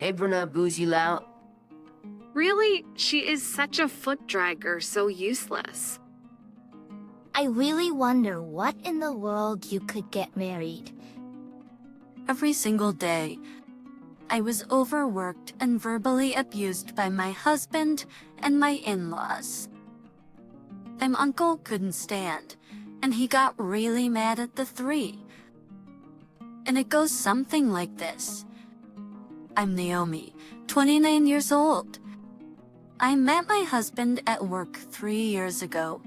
Hey Bruna, boozy loud. Really, she is such a foot dragger, so useless. I really wonder what in the world you could get married. Every single day, I was overworked and verbally abused by my husband and my in-laws. My uncle couldn't stand, and he got really mad at the three. And it goes something like this. I'm Naomi, 29 years old. I met my husband at work 3 years ago.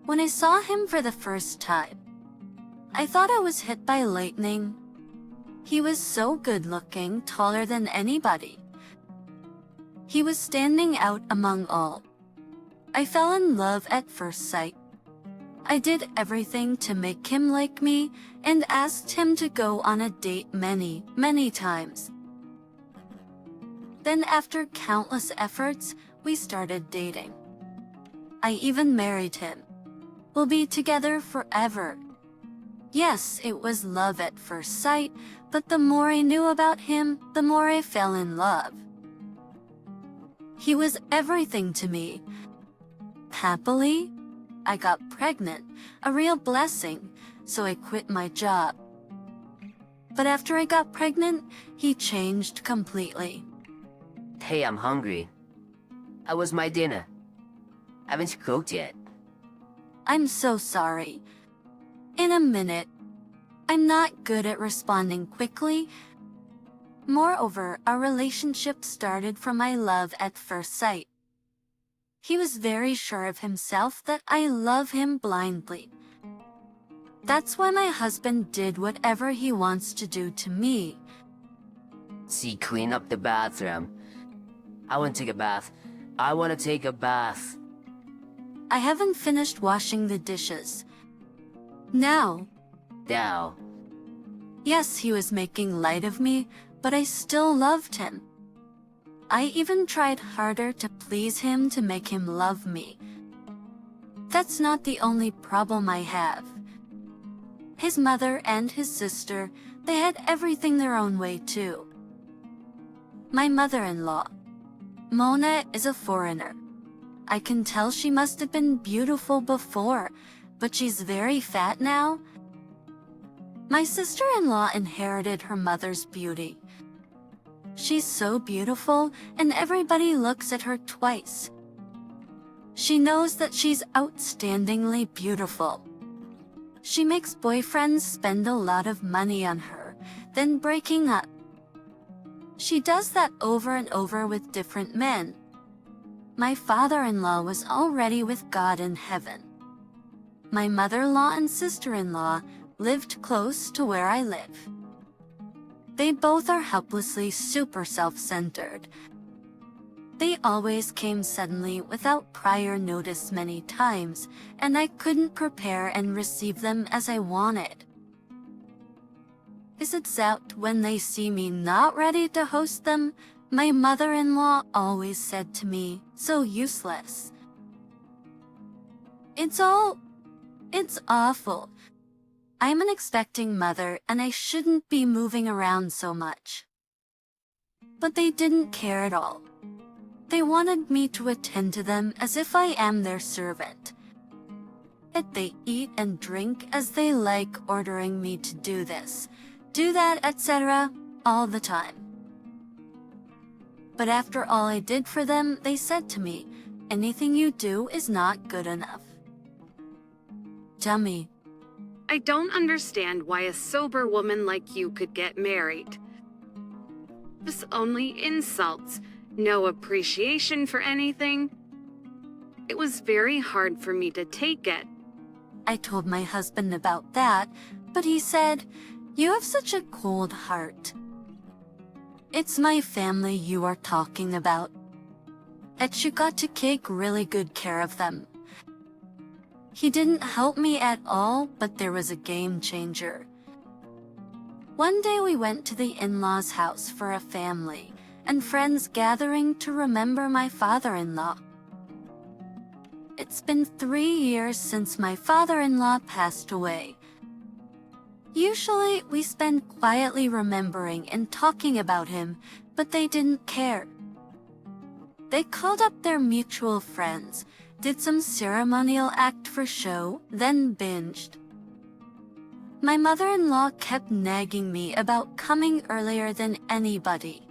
When I saw him for the first time, I thought I was hit by lightning. He was so good-looking, taller than anybody. He was standing out among all. I fell in love at first sight. I did everything to make him like me and asked him to go on a date many, many times. Then after countless efforts, we started dating. I even married him. We'll be together forever. Yes, it was love at first sight, but the more I knew about him, the more I fell in love. He was everything to me. Happily, I got pregnant, a real blessing, so I quit my job. But after I got pregnant, he changed completely. Hey, I'm hungry. How was my dinner? Haven't you cooked yet? I'm so sorry. In a minute. I'm not good at responding quickly. Moreover, our relationship started from my love at first sight. He was very sure of himself that I love him blindly. That's why my husband did whatever he wants to do to me. See, clean up the bathroom. I want to take a bath. I want to take a bath. I haven't finished washing the dishes. Now. Yes, he was making light of me, but I still loved him. I even tried harder to please him to make him love me. That's not the only problem I have. His mother and his sister, they had everything their own way too. My mother-in-law, Mona, is a foreigner. I can tell she must have been beautiful before, but she's very fat now. My sister-in-law inherited her mother's beauty. She's so beautiful, and everybody looks at her twice. She knows that she's outstandingly beautiful. She makes boyfriends spend a lot of money on her, then breaking up. She does that over and over with different men. My father-in-law was already with God in heaven. My mother-in-law and sister-in-law lived close to where I live. They both are helplessly super self-centered. They always came suddenly without prior notice many times, and I couldn't prepare and receive them as I wanted. Is it out when they see me not ready to host them? My mother-in-law always said to me, so useless. It's awful. I'm an expecting mother and I shouldn't be moving around so much. But they didn't care at all. They wanted me to attend to them as if I am their servant. Yet they eat and drink as they like, ordering me to do this, do that, etc. all the time. But after all I did for them, they said to me, anything you do is not good enough. Dummy. I don't understand why a sober woman like you could get married. Just only insults, no appreciation for anything. It was very hard for me to take it. I told my husband about that, but he said, you have such a cold heart. It's my family you are talking about. And you got to take really good care of them. He didn't help me at all, but there was a game changer. One day we went to the in-laws' house for a family and friends gathering to remember my father-in-law. It's been 3 years since my father-in-law passed away. Usually, we spend quietly remembering and talking about him, but they didn't care. They called up their mutual friends, did some ceremonial act for show, then binged. My mother-in-law kept nagging me about coming earlier than anybody.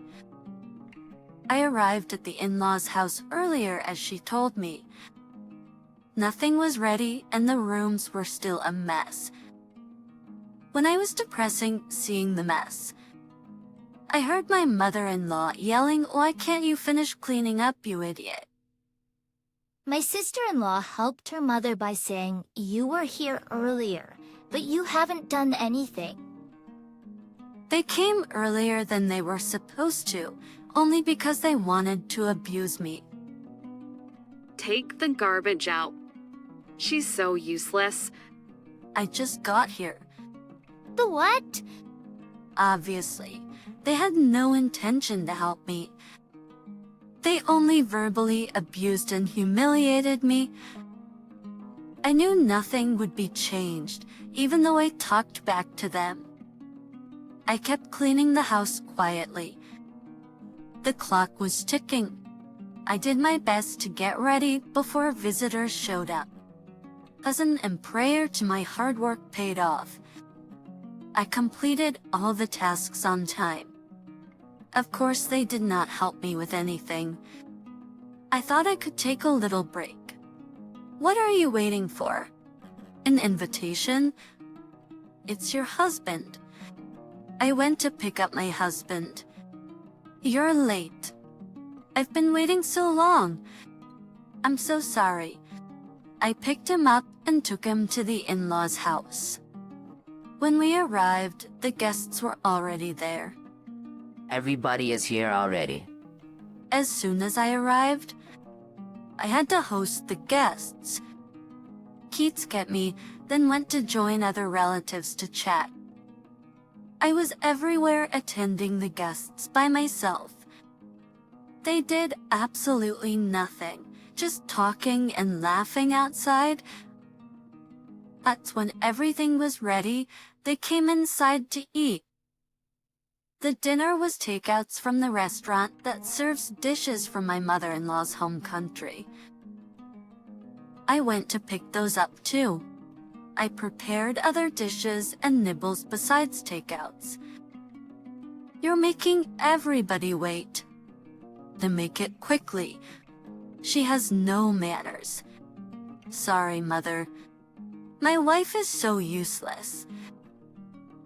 I arrived at the in-laws' house earlier as she told me. Nothing was ready and the rooms were still a mess. When I was depressing seeing the mess, I heard my mother-in-law yelling, "Why can't you finish cleaning up, you idiot?" My sister-in-law helped her mother by saying, "You were here earlier, but you haven't done anything." They came earlier than they were supposed to, only because they wanted to abuse me. Take the garbage out. She's so useless. I just got here. The what? Obviously, they had no intention to help me. They only verbally abused and humiliated me. I knew nothing would be changed, even though I talked back to them. I kept cleaning the house quietly. The clock was ticking. I did my best to get ready before visitors showed up. Cousin and prayer to my hard work paid off. I completed all the tasks on time. Of course, they did not help me with anything. I thought I could take a little break. What are you waiting for? An invitation? It's your husband. I went to pick up my husband. You're late. I've been waiting so long. I'm so sorry. I picked him up and took him to the in-laws' house. When we arrived, the guests were already there. Everybody is here already. As soon as I arrived, I had to host the guests. Keats get me, then went to join other relatives to chat. I was everywhere attending the guests by myself. They did absolutely nothing, just talking and laughing outside. But when everything was ready, they came inside to eat. The dinner was takeouts from the restaurant that serves dishes from my mother-in-law's home country. I went to pick those up too. I prepared other dishes and nibbles besides takeouts. You're making everybody wait. Then make it quickly. She has no manners. Sorry, Mother. My wife is so useless.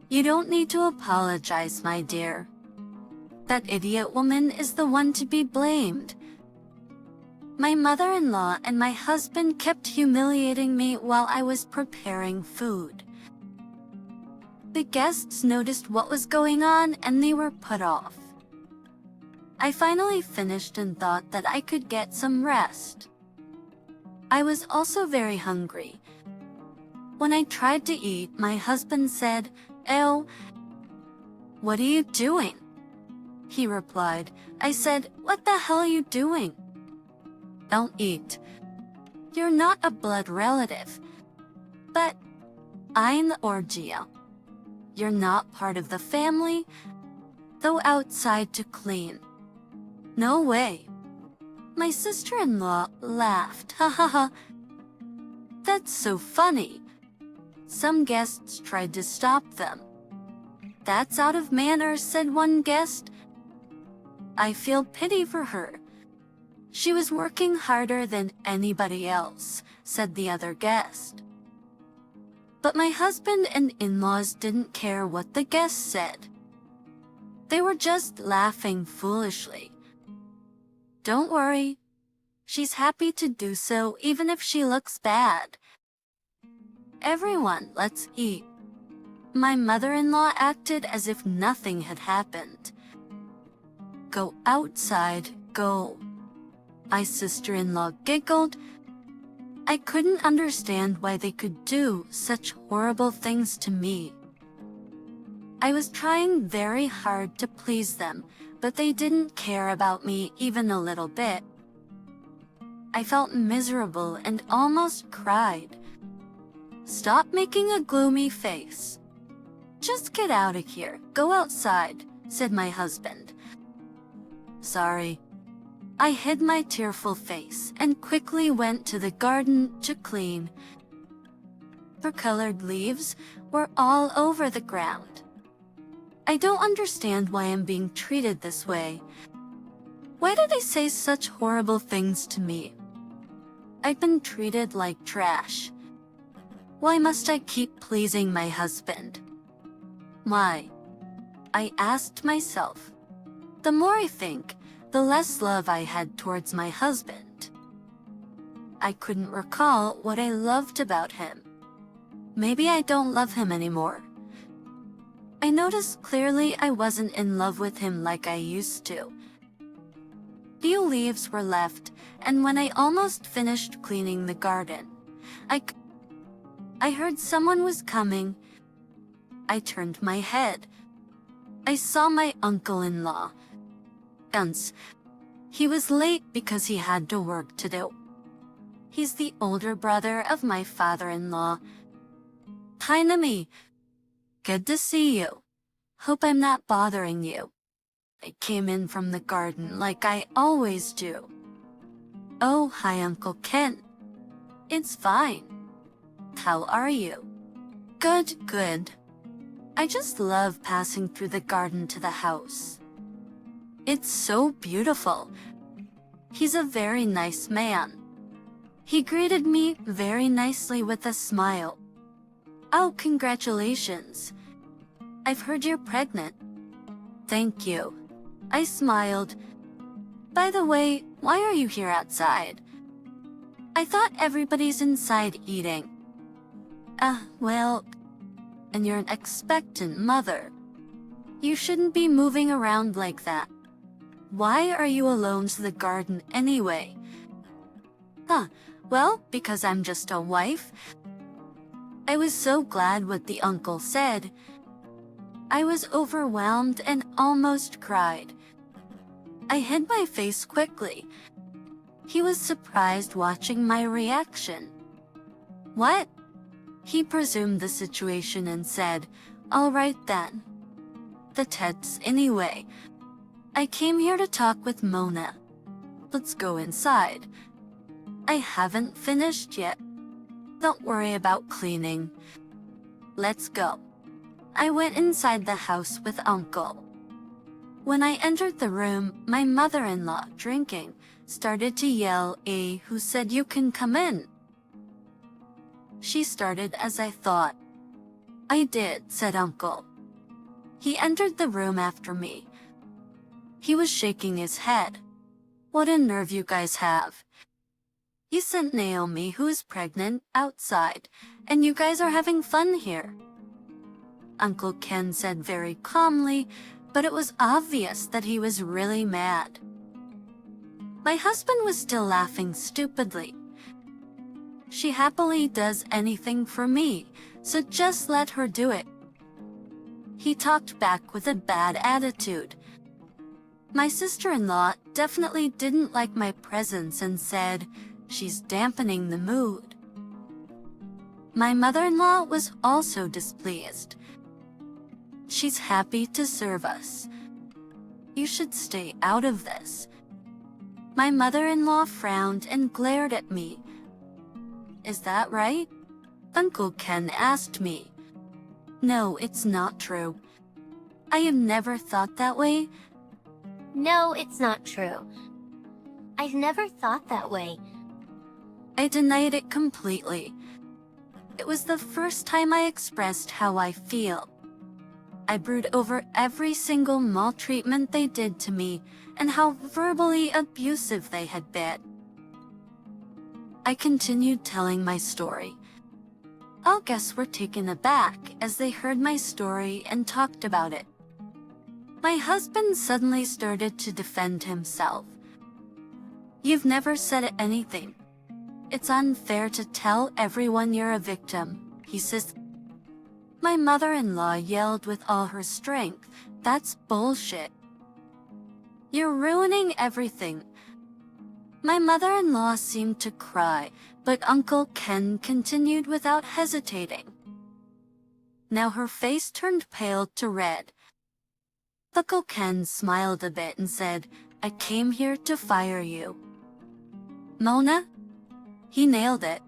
You don't need to apologize, my dear. That idiot woman is the one to be blamed. My mother-in-law and my husband kept humiliating me while I was preparing food. The guests noticed what was going on and they were put off. I finally finished and thought that I could get some rest. I was also very hungry. When I tried to eat, my husband said, "Ew, what are you doing?" He replied. I said, "What the hell are you doing?" "Don't eat. You're not a blood relative." "But I'm the ordeal. You're not part of the family. Go outside to clean." "No way." My sister-in-law laughed. Ha ha ha. That's so funny. Some guests tried to stop them. "That's out of manners," said one guest. I feel pity for her. "She was working harder than anybody else," said the other guest. But my husband and in-laws didn't care what the guests said. They were just laughing foolishly. "Don't worry. She's happy to do so even if she looks bad. Everyone, let's eat." My mother-in-law acted as if nothing had happened. "Go outside, go." My sister-in-law giggled. I couldn't understand why they could do such horrible things to me. I was trying very hard to please them, but they didn't care about me even a little bit. I felt miserable and almost cried. "Stop making a gloomy face. Just get out of here. Go outside, said my husband. Sorry. I hid my tearful face and quickly went to the garden to clean. The colored leaves were all over the ground. I don't understand why I'm being treated this way. Why do they say such horrible things to me? I've been treated like trash. Why must I keep pleasing my husband? Why? I asked myself. The more I think, the less love I had towards my husband. I couldn't recall what I loved about him. Maybe I don't love him anymore. I noticed clearly I wasn't in love with him like I used to. Few leaves were left, and when I almost finished cleaning the garden, I heard someone was coming. I turned my head. I saw my uncle-in-law. He was late because he had to work to do. He's the older brother of my father-in-law. Hi, Nami. Good to see you. Hope I'm not bothering you. I came in from the garden like I always do. Oh, hi, Uncle Ken. It's fine. How are you? Good, good. I just love passing through the garden to the house. It's so beautiful. He's a very nice man. He greeted me very nicely with a smile. Oh, congratulations. I've heard you're pregnant. Thank you. I smiled. By the way, why are you here outside? I thought everybody's inside eating. Well, and you're an expectant mother. You shouldn't be moving around like that. Why are you alone to the garden anyway? Well, because I'm just a wife. I was so glad what the uncle said. I was overwhelmed and almost cried. I hid my face quickly. He was surprised watching my reaction. What? He presumed the situation and said, all right then. The tets anyway. I came here to talk with Mona. Let's go inside. I haven't finished yet. Don't worry about cleaning. Let's go. I went inside the house with Uncle. When I entered the room, my mother-in-law, drinking, started to yell, who said you can come in? She started as I thought. I did, said Uncle. He entered the room after me. He was shaking his head. What a nerve you guys have. You sent Naomi, who is pregnant, outside, and you guys are having fun here. Uncle Ken said very calmly, but it was obvious that he was really mad. My husband was still laughing stupidly. She happily does anything for me, so just let her do it. He talked back with a bad attitude. My sister-in-law definitely didn't like my presence and said, she's dampening the mood. My mother-in-law was also displeased. She's happy to serve us. You should stay out of this. My mother-in-law frowned and glared at me. Is that right? Uncle Ken asked me. No, it's not true. I have never thought that way. No, it's not true. I've never thought that way. I denied it completely. It was the first time I expressed how I feel. I brooded over every single maltreatment they did to me and how verbally abusive they had been. I continued telling my story. All guests were taken aback as they heard my story and talked about it. My husband suddenly started to defend himself. You've never said anything. It's unfair to tell everyone you're a victim, he says. My mother-in-law yelled with all her strength, that's bullshit. You're ruining everything. My mother-in-law seemed to cry, but Uncle Ken continued without hesitating. Now her face turned pale to red. Uncle Ken smiled a bit and said, "I came here to fire you." Mona? He nailed it.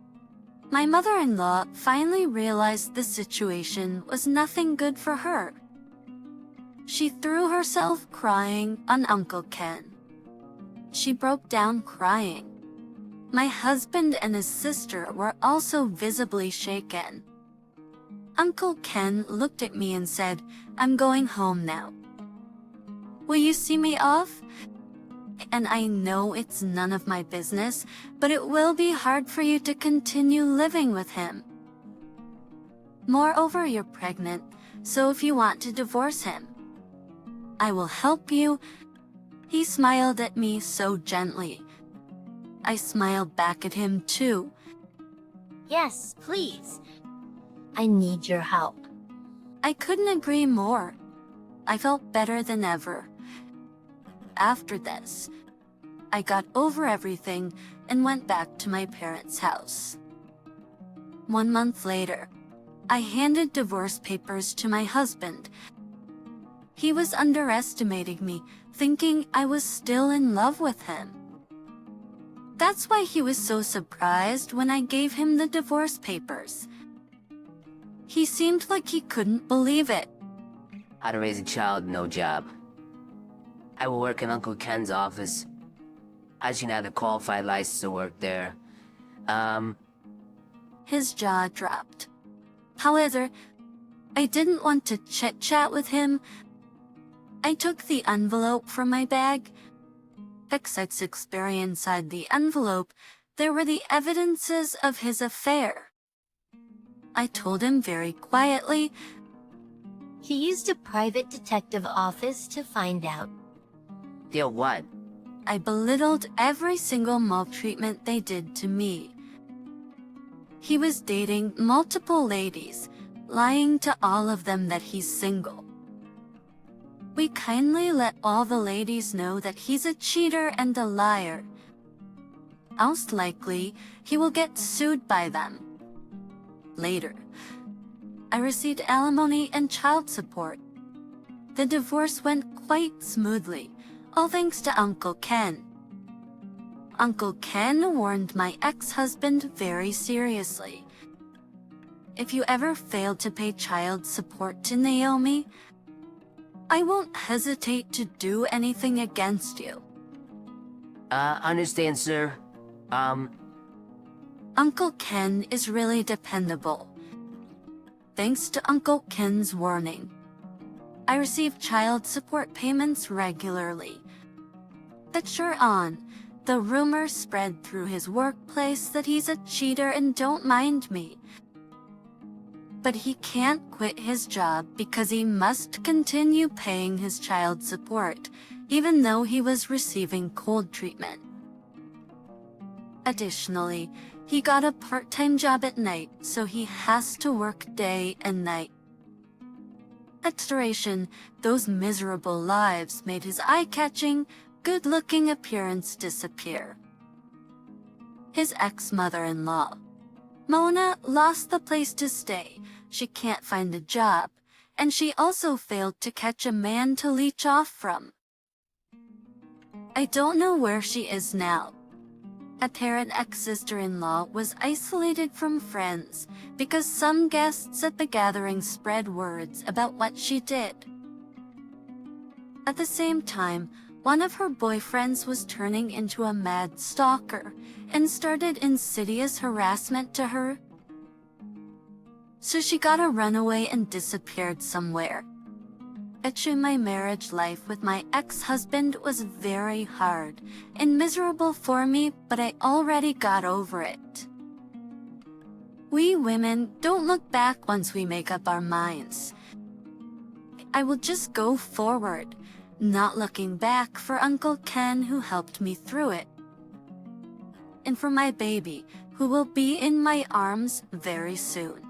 My mother-in-law finally realized the situation was nothing good for her. She threw herself crying on Uncle Ken. She broke down crying. My husband and his sister were also visibly shaken. Uncle Ken looked at me and said, "I'm going home now. Will you see me off? And I know it's none of my business, but it will be hard for you to continue living with him. Moreover, you're pregnant, so if you want to divorce him, I will help you." He smiled at me so gently. I smiled back at him too. Yes, please. I need your help. I couldn't agree more. I felt better than ever. After this, I got over everything and went back to my parents' house. 1 month later, I handed divorce papers to my husband. He was underestimating me, thinking I was still in love with him. That's why he was so surprised when I gave him the divorce papers. He seemed like he couldn't believe it. How to raise a child, no job. I will work in Uncle Ken's office. I should have a qualified license to work there. His jaw dropped. However, I didn't want to chit-chat with him. I took the envelope from my bag. Inside the envelope, there were the evidences of his affair. I told him very quietly. He used a private detective office to find out. Deal what? I belittled every single maltreatment they did to me. He was dating multiple ladies, lying to all of them that he's single. We kindly let all the ladies know that he's a cheater and a liar. Most likely, he will get sued by them. Later, I received alimony and child support. The divorce went quite smoothly, all thanks to Uncle Ken. Uncle Ken warned my ex-husband very seriously. If you ever fail to pay child support to Naomi, I won't hesitate to do anything against you. Understand, sir. Uncle Ken is really dependable. Thanks to Uncle Ken's warning, I receive child support payments regularly. Later on, the rumor spread through his workplace that he's a cheater and don't mind me. But he can't quit his job because he must continue paying his child support, even though he was receiving cold treatment. Additionally, he got a part-time job at night, so he has to work day and night. At duration, those miserable lives made his eye-catching, good-looking appearance disappear. His ex-mother-in-law, Mona, lost the place to stay. She can't find a job, and she also failed to catch a man to leech off from. I don't know where she is now. A parent ex-sister-in-law was isolated from friends because some guests at the gathering spread words about what she did. At the same time, one of her boyfriends was turning into a mad stalker and started insidious harassment to her. So she got a runaway and disappeared somewhere. Actually, my marriage life with my ex-husband was very hard and miserable for me, but I already got over it. We women don't look back once we make up our minds. I will just go forward, not looking back, for Uncle Ken who helped me through it. And for my baby, who will be in my arms very soon.